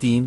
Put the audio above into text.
3: